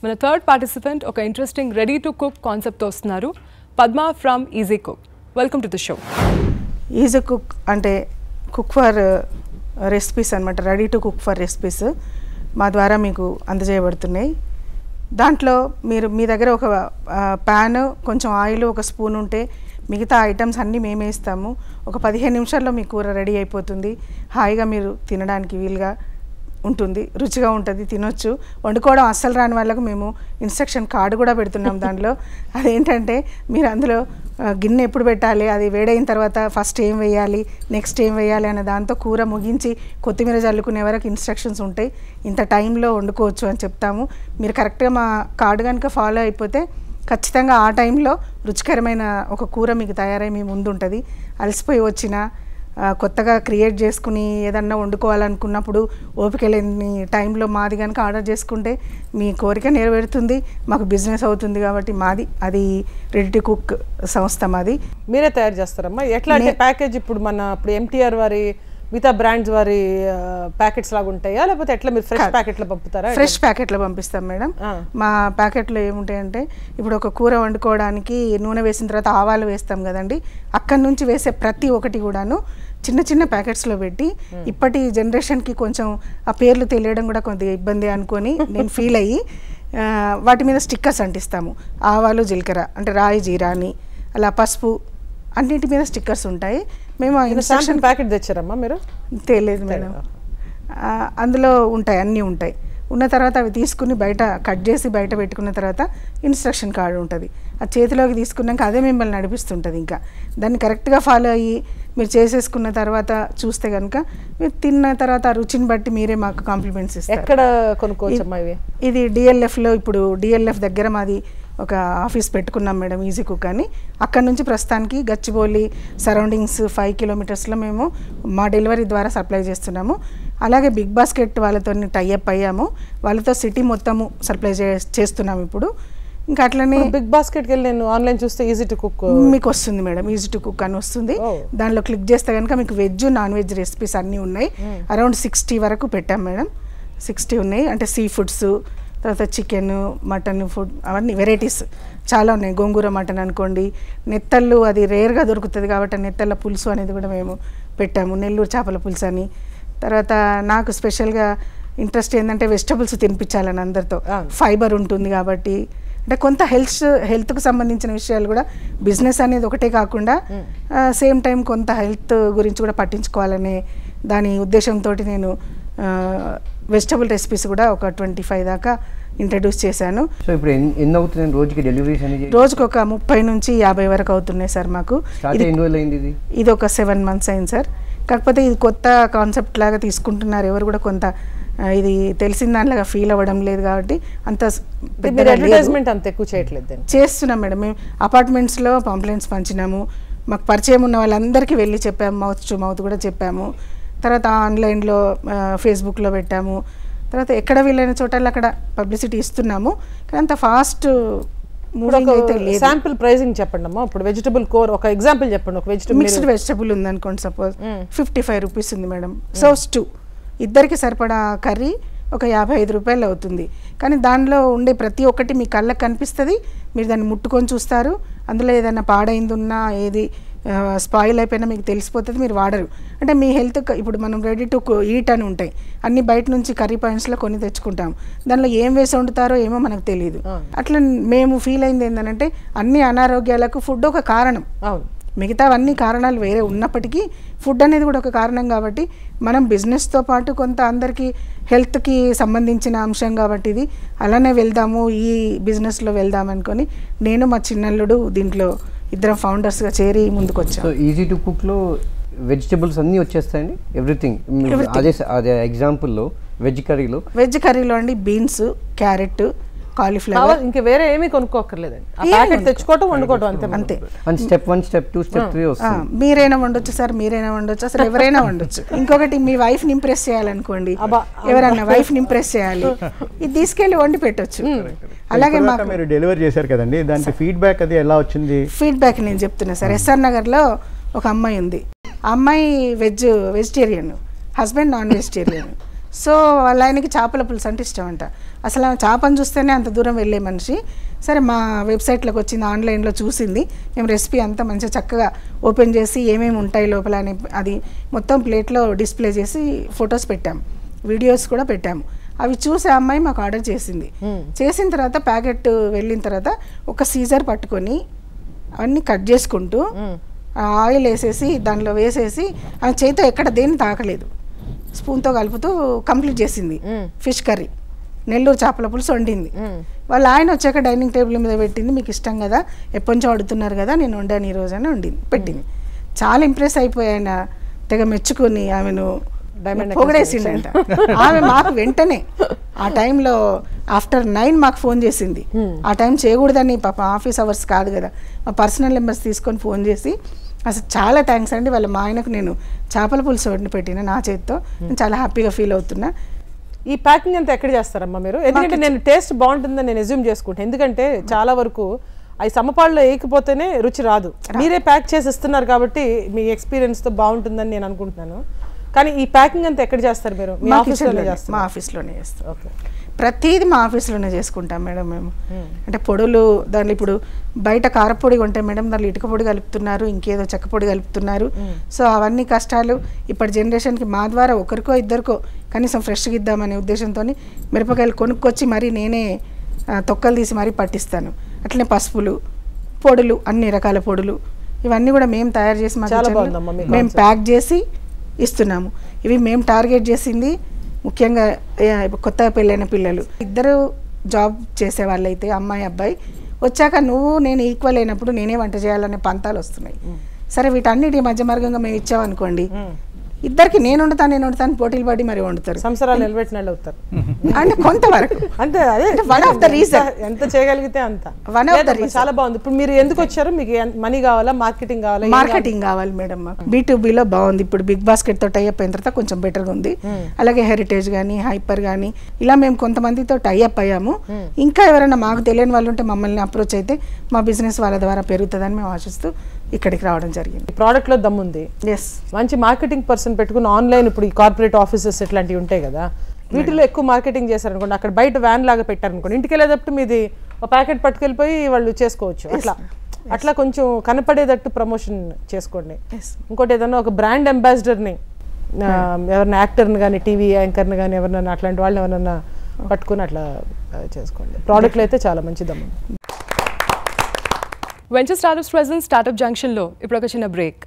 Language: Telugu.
మన థర్డ్ పార్టిసిపెంట్ ఒక interesting ready to cook concept వస్తున్నారు. Padma from easy cook. Welcome to the show. Easy cook అంటే కుక్ ఫర్ రెసిపీస్ అనమాట. Ready to cook for recipes మా ద్వారా మీకు అందజేయబడుతున్నాయి. దాంట్లో మీరు మీ దగ్గర ఒక ప్యాన్, కొంచెం ఆయిల్, ఒక స్పూన్ ఉంటే మిగతా ఐటమ్స్ అన్నీ మేమే ఇస్తాము. ఒక 15 నిమిషాల్లో మీ కూర రెడీ అయిపోతుంది. హాయిగా మీరు తినడానికి వీలుగా ఉంటుంది, రుచిగా ఉంటుంది, తినొచ్చు. వండుకోవడం అస్సలు రాని వాళ్ళకు మేము ఇన్స్ట్రక్షన్ కార్డు కూడా పెడుతున్నాం దాంట్లో. అదేంటంటే మీరు అందులో గిన్నె ఎప్పుడు పెట్టాలి, అది వేడైన తర్వాత ఫస్ట్ ఏం వేయాలి, నెక్స్ట్ ఏం వేయాలి అనే దాంతో కూర ముగించి కొత్తిమీర చల్లుకునే వరకు ఇన్స్ట్రక్షన్స్ ఉంటాయి. ఇంత టైంలో వండుకోవచ్చు అని చెప్తాము. మీరు కరెక్ట్గా మా కార్డు కనుక ఫాలో అయిపోతే ఖచ్చితంగా ఆ టైంలో రుచికరమైన ఒక కూర మీకు తయారై మీ ముందు ఉంటుంది. అలసిపోయి వచ్చిన కొత్తగా క్రియేట్ చేసుకుని ఏదన్నా వండుకోవాలనుకున్నప్పుడు ఓపిక లేని టైంలో మాది కనుక ఆర్డర్ చేసుకుంటే మీ కోరిక నెరవేరుతుంది, మాకు బిజినెస్ అవుతుంది. కాబట్టి మాది అది రెడీ టు కుక్ సంస్థ మాది. మీరే తయారు చేస్తారమ్మా? ఎట్లా అంటే ప్యాకేజ్ ఇప్పుడు ఎంటీఆర్ వారి మిగతా బ్రాండ్స్ వారి ప్యాకెట్స్ లాగా ఉంటాయా, లేకపోతే ఎట్లా మీరు ఫ్రెష్ ప్యాకెట్లో పంపుతారా? ఫ్రెష్ ప్యాకెట్లో పంపిస్తాం మేడం. మా ప్యాకెట్లో ఏముంటాయంటే ఇప్పుడు ఒక కూర వండుకోవడానికి నూనె వేసిన తర్వాత ఆవాలు వేస్తాం కదండి, అక్కడి నుంచి వేసే ప్రతి ఒక్కటి కూడాను చిన్న చిన్న ప్యాకెట్స్లో పెట్టి, ఇప్పటి జనరేషన్కి కొంచెం ఆ పేర్లు తెలియడం కూడా కొద్దిగా ఇబ్బంది అనుకొని నేను ఫీల్ అయ్యి వాటి మీద స్టిక్కర్స్ అంటిస్తాము. ఆవాలు, జీలకర్ర అంటే రాయి జీరా అని, అలా పసుపు, అన్నింటి మీద స్టిక్కర్స్ ఉంటాయి. మేము ఇన్స్ట్రక్షన్ ప్యాకెట్ తెచ్చారమ్మా మీరు? తెలియదు మేడం. అందులో ఉంటాయి, అన్నీ ఉంటాయి. ఉన్న తర్వాత అవి తీసుకుని బయట కట్ చేసి బయట పెట్టుకున్న తర్వాత ఇన్స్ట్రక్షన్ కార్డు ఉంటుంది. అది చేతిలోకి తీసుకున్నాక అదే మిమ్మల్ని నడిపిస్తుంటుంది. ఇంకా దాన్ని కరెక్ట్గా ఫాలో అయ్యి మీరు చేసేసుకున్న తర్వాత చూస్తే కనుక మీరు తిన్న తర్వాత ఆ రుచిని బట్టి మీరే మాకు కాంప్లిమెంట్స్ ఇస్తారు. ఎక్కడ కొనుక్కోవచ్చమ్మా ఇవి? ఇది డిఎల్ఎఫ్లో, ఇప్పుడు డిఎల్ఎఫ్ దగ్గర మాది ఒక ఆఫీస్ పెట్టుకున్నాం మేడం, ఈజీ కుక్ అని. అక్కడ నుంచి ప్రస్తుతానికి గచ్చిబౌలి సరౌండింగ్స్ 5 కిలోమీటర్స్లో మేము మా డెలివరీ ద్వారా సప్లై చేస్తున్నాము. అలాగే బిగ్ బాస్కెట్ వాళ్ళతో టైఅప్ అయ్యాము, వాళ్ళతో సిటీ మొత్తము సప్లై చేస్తున్నాము ఇప్పుడు. ఇంకా అట్లనే బిగ్ బాస్కెట్కి వెళ్ళి నేను ఆన్లైన్ చూస్తే ఈజీ టు కుక్ మీకు వస్తుంది మేడం, ఈజీ టు కుక్ అని వస్తుంది. దానిలో క్లిక్ చేస్తే కనుక మీకు వెజ్, నాన్ వెజ్ రెసిపీస్ అన్నీ ఉన్నాయి. అరౌండ్ 60 వరకు పెట్టాం మేడం. 60 ఉన్నాయి. అంటే సీ ఫుడ్స్, తర్వాత చికెన్, మటన్ ఫుడ్, అవన్నీ వెరైటీస్ చాలా ఉన్నాయి. గోంగూర మటన్ అనుకోండి, నెత్తళ్ళు అది రేర్గా దొరుకుతుంది కాబట్టి నెత్తళ్ళ పులుసు అనేది కూడా మేము పెట్టాము. నెల్లూరు చేపల పులుసు అని. తర్వాత నాకు స్పెషల్గా ఇంట్రెస్ట్ ఏంటంటే వెజిటబుల్స్ తినిపించాలని అందరితో. ఫైబర్ ఉంటుంది కాబట్టి, అంటే కొంత హెల్త్కు సంబంధించిన విషయాలు కూడా, బిజినెస్ అనేది ఒకటే కాకుండా సేమ్ టైం కొంత హెల్త్ గురించి కూడా పట్టించుకోవాలనే దాని ఉద్దేశంతో నేను వెజిటబుల్ రెసిపీస్ కూడా ఒక 25 దాకా ఇంట్రడ్యూస్ చేశాను. సో ఇప్పుడు ఎన్ని అవుతుంది రోజుకి డెలివరీస్ అనేది? రోజుకి ఒక 30 నుంచి 50 వరకు అవుతున్నాయి సార్ మాకు. ఇది ఒక 7 మంత్స్ అయింది సార్. కాకపోతే ఇది కొత్త కాన్సెప్ట్ లాగా తీసుకుంటున్నారు, ఎవరు కూడా కొంత ఇది తెలిసిన దానిలాగా ఫీల్ అవ్వడం లేదు కాబట్టి అంత అడ్వర్టైజ్మెంట్ అంత ఎక్కువ చేయట్లేదు. చేస్తున్నాం మేడం. మేము అపార్ట్మెంట్స్లో పాంప్లెంట్స్ పంచినాము, మాకు పరిచయం ఉన్న వాళ్ళందరికీ వెళ్ళి చెప్పాము, మౌత్ టు మౌత్ కూడా చెప్పాము. తర్వాత ఆన్లైన్లో ఫేస్బుక్లో పెట్టాము. తర్వాత ఎక్కడ వీలైన చోటల్లో అక్కడ పబ్లిసిటీ ఇస్తున్నాము. కానీ అంత ఫాస్ట్ మూవింగ్ అయితే లేదు. శాంపుల్ ప్రైసింగ్ చెప్పండి అమ్మా. ఇప్పుడు వెజిటబుల్ కోర్ ఒక ఎగ్జాంపుల్ చెప్పండి. ఒక మిక్స్డ్ వెజిటబుల్ ఉందనుకోండి, సపోజ్ 55 రూపీస్ ఉంది మేడం. సోస్ 2 ఇద్దరికి సరిపడా కర్రీ ఒక 55 రూపాయలు అవుతుంది. కానీ దానిలో ఉండే ప్రతి ఒక్కటి మీ కళ్ళకు కనిపిస్తుంది, మీరు దాన్ని ముట్టుకొని చూస్తారు. అందులో ఏదైనా పాడైంది ఉన్నా, ఏది స్పాయిల్ అయిపోయినా మీకు తెలిసిపోతుంది, మీరు వాడరు. అంటే మీ హెల్త్ ఇప్పుడు మనం రెడీ టు ఈట్ అని ఉంటాయి, అన్ని బయట నుంచి కర్రీ పాయింట్స్లో కొన్ని తెచ్చుకుంటాం. దానిలో ఏం వేసి వండుతారో ఏమో మనకు తెలియదు. అట్లా మేము ఫీల్ అయింది ఏంటంటే అన్ని అనారోగ్యాలకు ఫుడ్ ఒక కారణం. మిగతావన్నీ కారణాలు వేరే ఉన్నప్పటికీ ఫుడ్ అనేది కూడా ఒక కారణం. కాబట్టి మనం బిజినెస్తో పాటు కొంత అందరికీ హెల్త్కి సంబంధించిన అంశం కాబట్టి ఇది అలానే వెళ్దాము, ఈ బిజినెస్లో వెళ్దాం అనుకొని నేను మా చిన్నల్లుడు దీంట్లో ఇద్దరం ఫౌండర్స్గా చేరి ముందుకు వచ్చాం. సో ఈజీ టు కుక్లో వెజిటబుల్స్ అన్నీ వచ్చేస్తాయండి, ఎవ్రీథింగ్. అదే ఎగ్జాంపుల్లో వెజ్ కర్రీలో అండి బీన్స్, క్యారెట్, కాలీఫ్లవర్, ఇంకా వేరే ఏమీ కొనుక్కోక్కర్లేదండి. ప్యాకెట్ తెచ్చుకోవటం, వండుకోవడం అంతే. స్టెప్ 1, స్టెప్ 2, స్టెప్ 3 వస్తుంది. మీరైనా వండొచ్చు సార్, మీరైనా వండొచ్చు, అసలు ఎవరైనా వండొచ్చు. ఇంకొకటి మీ వైఫ్ని ఇంప్రెస్ చేయాలనుకోండి, ఎవరైనా వైఫ్ని ఇంప్రెస్ చేయాలి, ఇది తీసుకెళ్ళి వండి పెట్టొచ్చు. అలాగే మీరు డెలివరీ చేశారు కదండి, దానికి ఫీడ్బ్యాక్ అది ఎలా వచ్చింది? ఫీడ్బ్యాక్ నేను చెప్తున్నా సార్. ఎస్ఆర్ నగర్లో ఒక అమ్మాయి ఉంది. ఆ అమ్మాయి vegetarian, husband non vegetarian. So వాళ్ళ ఆయనకి చేపల పులుసు అంటే ఇష్టం అంట. అసలు ఆ చేపను చూస్తేనే అంత దూరం వెళ్ళే మనిషి. సరే మా వెబ్సైట్లోకి వచ్చింది, ఆన్లైన్లో చూసింది. మేము రెసిపీ అంతా మంచిగా చక్కగా ఓపెన్ చేసి ఏమేమి ఉంటాయి లోపల అని అది మొత్తం ప్లేట్లో డిస్ప్లే చేసి ఫొటోస్ పెట్టాము, వీడియోస్ కూడా పెట్టాము. అవి చూసి ఆ అమ్మాయి మాకు ఆర్డర్ చేసింది. చేసిన తర్వాత ప్యాకెట్ వెళ్ళిన తర్వాత ఒక సీజర్ పట్టుకొని అవన్నీ కట్ చేసుకుంటూ ఆయిల్ వేసేసి దానిలో వేసేసి ఆమె చేతితో ఎక్కడ దేన్ని తాకలేదు, స్పూన్తో కలుపుతూ కంప్లీట్ చేసింది. ఫిష్ కర్రీ, నెల్లూరు చేపల పులుసు వండింది. వాళ్ళు ఆయన వచ్చాక డైనింగ్ టేబుల్ మీద పెట్టింది. మీకు ఇష్టం కదా, ఎప్పటి నుంచో అడుగుతున్నారు కదా, నేను వండాను ఈ రోజు అని వండింది పెట్టింది. చాలా ఇంప్రెస్ అయిపోయి ఆయన తెగ మెచ్చుకొని ఆమెను పొగడేసిండంట. ఆమె మాకు వెంటనే ఆ టైంలో ఆఫ్టర్ 9 మాకు ఫోన్ చేసింది. ఆ టైం చేయకూడదని పాప, ఆఫీస్ అవర్స్ కాదు కదా, మా పర్సనల్ నెంబర్స్ తీసుకొని ఫోన్ చేసి అసలు చాలా థ్యాంక్స్ అండి, వాళ్ళ మా ఆయనకు నేను చేపల పులుసు వండి పెట్టిన నా చేతితో, నేను చాలా హ్యాపీగా ఫీల్ అవుతున్నా. ఈ ప్యాకింగ్ అంతా ఎక్కడ చేస్తారమ్మా మీరు? ఎందుకంటే నేను టేస్ట్ బాగుంటుందని నేను అజ్యూమ్ చేసుకుంటాను. ఎందుకంటే చాలా వరకు అవి సమపాళ్ళలో వేయకపోతేనే రుచి రాదు. మీరే ప్యాక్ చేసి ఇస్తున్నారు కాబట్టి మీ ఎక్స్పీరియన్స్తో బాగుంటుందని నేను అనుకుంటున్నాను. కానీ ఈ ప్యాకింగ్ అంతా ఎక్కడ చేస్తారు మీరు? మా ఆఫీస్లోనే చేస్తాం. ఓకే, ప్రతిదీ మా ఆఫీస్లోనే చేసుకుంటాం మేడం మేము. అంటే పొడులు దాంట్లో ఇప్పుడు బయట కారపొడి కొంటే మేడం దాంట్లో ఇటుక పొడి కలుపుతున్నారు, ఇంకేదో చెక్క పొడి కలుపుతున్నారు. సో అవన్నీ కష్టాలు ఇప్పటి జనరేషన్కి మా ద్వారా ఒకరికో ఇద్దరికో కనీసం ఫ్రెష్గా ఇద్దామనే ఉద్దేశంతో మిరపకాయలు కొనుక్కొచ్చి మరీ నేనే తొక్కలు తీసి మరీ పట్టిస్తాను. అట్లనే పసుపులు, పొడులు, అన్ని రకాల పొడులు ఇవన్నీ కూడా మేము తయారు చేసి మేము ప్యాక్ చేసి ఇస్తున్నాము. ఇవి మేము టార్గెట్ చేసింది ముఖ్యంగా కొత్తగా పెళ్ళైన పిల్లలు, ఇద్దరు జాబ్ చేసే వాళ్ళైతే అమ్మాయి అబ్బాయి వచ్చాక నువ్వు నేను ఈక్వల్ అయినప్పుడు నేనే వంట చేయాలనే పంతాలు వస్తున్నాయి. సరే వీటన్నిటి మధ్య మార్గంగా మేము ఇచ్చామనుకోండి, ఇద్దరికి నేను వండుతాను పోటీలు పడి మరి వండుతారు, సంవత్సరాలు నిలబెట్టిన వాళ్ళు అవుతారు. అంటే కొంతవరకు అంటే అదే వన్ ఆఫ్ ద రీజన్, ఎంత చేయగలిగితే అంత. చాలా బాగుంది. ఇప్పుడు మీరు ఎందుకు వచ్చారు? మీకు మనీ కావాలా, మార్కెటింగ్ కావాలా? మార్కెటింగ్ కావాలి మేడం మాకు. B2Bలో బాగుంది. ఇప్పుడు బిగ్ బాస్కెట్ తో టైఅప్ అయిన తర్వాత కొంచెం బెటర్గా ఉంది. అలాగే హెరిటేజ్ కానీ, హైపర్ కానీ ఇలా మేము కొంతమందితో టైఅప్ అయ్యాము. ఇంకా ఎవరైనా మాకు తెలియని వాళ్ళు ఉంటే మమ్మల్ని అప్రోచ్ అయితే మా బిజినెస్ వాళ్ళ ద్వారా పెరుగుతుందని మేము ఆశిస్తూ ఇక్కడికి రావడం జరిగింది. ప్రోడక్ట్ లో దమ్ముంది. ఎస్, మంచి మార్కెటింగ్ పర్సన్ పెట్టుకుని ఆన్లైన్ ఇప్పుడు ఈ కార్పొరేట్ ఆఫీసెస్ ఇట్లాంటివి ఉంటాయి కదా, వీటిలో ఎక్కువ మార్కెటింగ్ చేశారనుకోండి, అక్కడ బయట వ్యాన్ లాగా పెట్టారనుకోండి, ఇంటికి వెళ్ళేటప్పుడు మీది ఒక ప్యాకెట్ పట్టుకెళ్ళిపోయి వాళ్ళు చేసుకోవచ్చు. అట్లా కొంచెం కనపడేటట్టు ప్రమోషన్ చేసుకోండి. ఇంకోటి ఏదన్నా ఒక బ్రాండ్ అంబాసిడర్ని, ఎవరైనా యాక్టర్ని కానీ, టీవీ యాంకర్ని కానీ ఎవరినైనా అట్లాంటి వాళ్ళని ఎవరన్నా పట్టుకుని అట్లా చేసుకోండి. ప్రోడక్ట్లు అయితే చాలా మంచిదమ్మా. వెంచర్ స్టార్టప్స్ ప్రెజెంట్ స్టార్టప్ జంక్షన్లో ఇప్పుడు ఒక చిన్న బ్రేక్.